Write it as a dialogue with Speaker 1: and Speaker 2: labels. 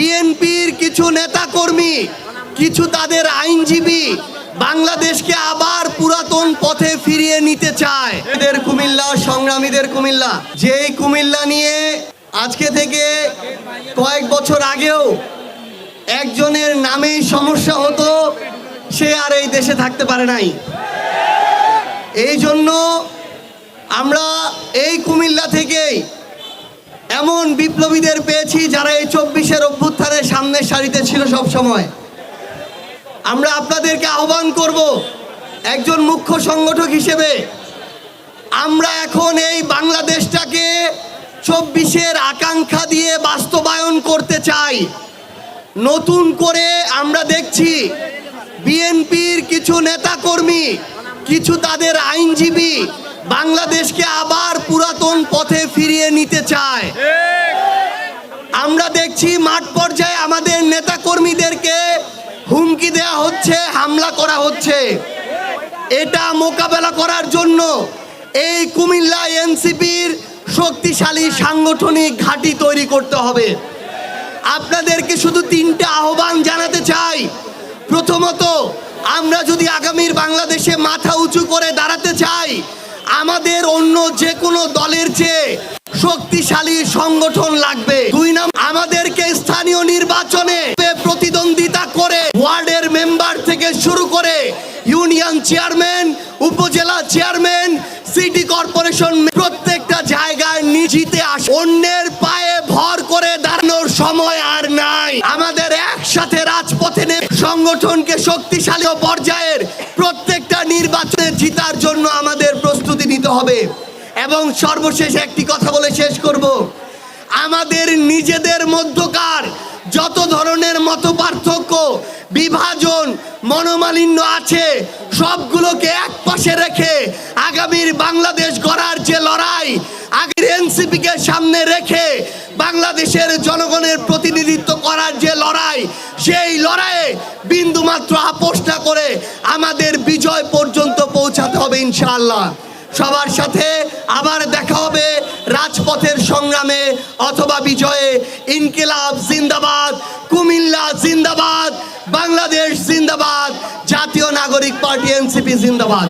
Speaker 1: বিএনপির কিছু নেতাকর্মী, কিছু তাদের আইনজীবী বাংলাদেশকে আবার পুরাতন পথে ফিরিয়ে নিতে চায়। এদের কুমিল্লা, সংগ্রামীদের কুমিল্লা, যেই কুমিল্লা নিয়ে আজকে থেকে কয়েক বছর আগেও একজনের নামেই সমস্যা হতো, সে আর এই দেশে থাকতে পারে নাই। এই জন্য আমরা এই কুমিল্লা থেকেই এমন বিপ্লবীদের পেয়েছি যারা এই 24-এর অভ্যুত্থানের সামনের সারিতে ছিল সব সময়। আমরা আপনাদেরকে আহ্বান করব, একজন মুখ্য সংগঠক হিসেবে আমরা এখন এই বাংলাদেশটাকে 24-এর আকাঙ্ক্ষা দিয়ে বাস্তবায়ন করতে চাই। নতুন করে আমরা দেখছি বিএনপির কিছু নেতাকর্মী, কিছু তাদের আইনজীবী বাংলাদেশকে আবার পুরাতন পথে ফিরিয়ে নিতে চায়। আমরা দেখছি মাঠ পর্যায়ে আমাদের নেতাকর্মীদেরকে হুমকি দেওয়া হচ্ছে, হামলা করা হচ্ছে। এটা মোকাবেলা করার জন্য এই কুমিল্লা এনসিপির শক্তিশালী সাংগঠনিক ঘাঁটি তৈরি করতে হবে। আপনাদেরকে শুধু 3টা আহ্বান জানাতে চাই। প্রথমত, আমরা যদি আগামীর বাংলাদেশে মাথা উঁচু করে দাঁড়াতে চাই, আমাদের অন্য যে কোনো দলের চেয়ে শক্তিশালী সংগঠন লাগবে। 2 নম্বর, আমাদেরকে স্থানীয় নির্বাচনে প্রতিদ্বন্দ্বিতা করে ওয়ার্ডের মেম্বার থেকে শুরু করে ইউনিয়ন চেয়ারম্যান, উপজেলা চেয়ারম্যান, সিটি কর্পোরেশন প্রত্যেকটা জায়গায় জিতে আসে। অন্যের পায়ে ভর করে দাঁড়ানোর সময় আর নাই। আমাদের একসাথে রাজপথে নেমে সংগঠনকে শক্তিশালী পর্যায়ের প্রত্যেকটা নির্বাচনে জিতার জন্য আমাদের প্রস্তুতি নিতে হবে। এবং সর্বশেষ একটি কথা বলে শেষ করব, আমাদের নিজেদের মধ্যকার যত ধরনের মতপার্থক্য, বিভাজন, মনোমালিন্য আছে, সবগুলোকে এক পাশে রেখে আগামীর বাংলাদেশ গড়ার যে লড়াই, আগের এনসিপিকে সামনে রেখে বাংলাদেশের জনগণের প্রতিনিধিত্ব করার যে লড়াই, সেই লড়াইয়ে বিন্দুমাত্র আপোষ না করে আমাদের বিজয় পর্যন্ত পৌঁছাতে হবে ইনশাআল্লাহ। সবার সাথে আবার দেখা হবে রাজপথের সংগ্রামে অথবা বিজয়ে। ইনকিলাব জিন্দাবাদ, কুমিল্লা জিন্দাবাদ, বাংলাদেশ জিন্দাবাদ, জাতীয় নাগরিক পার্টি এনসিপি জিন্দাবাদ।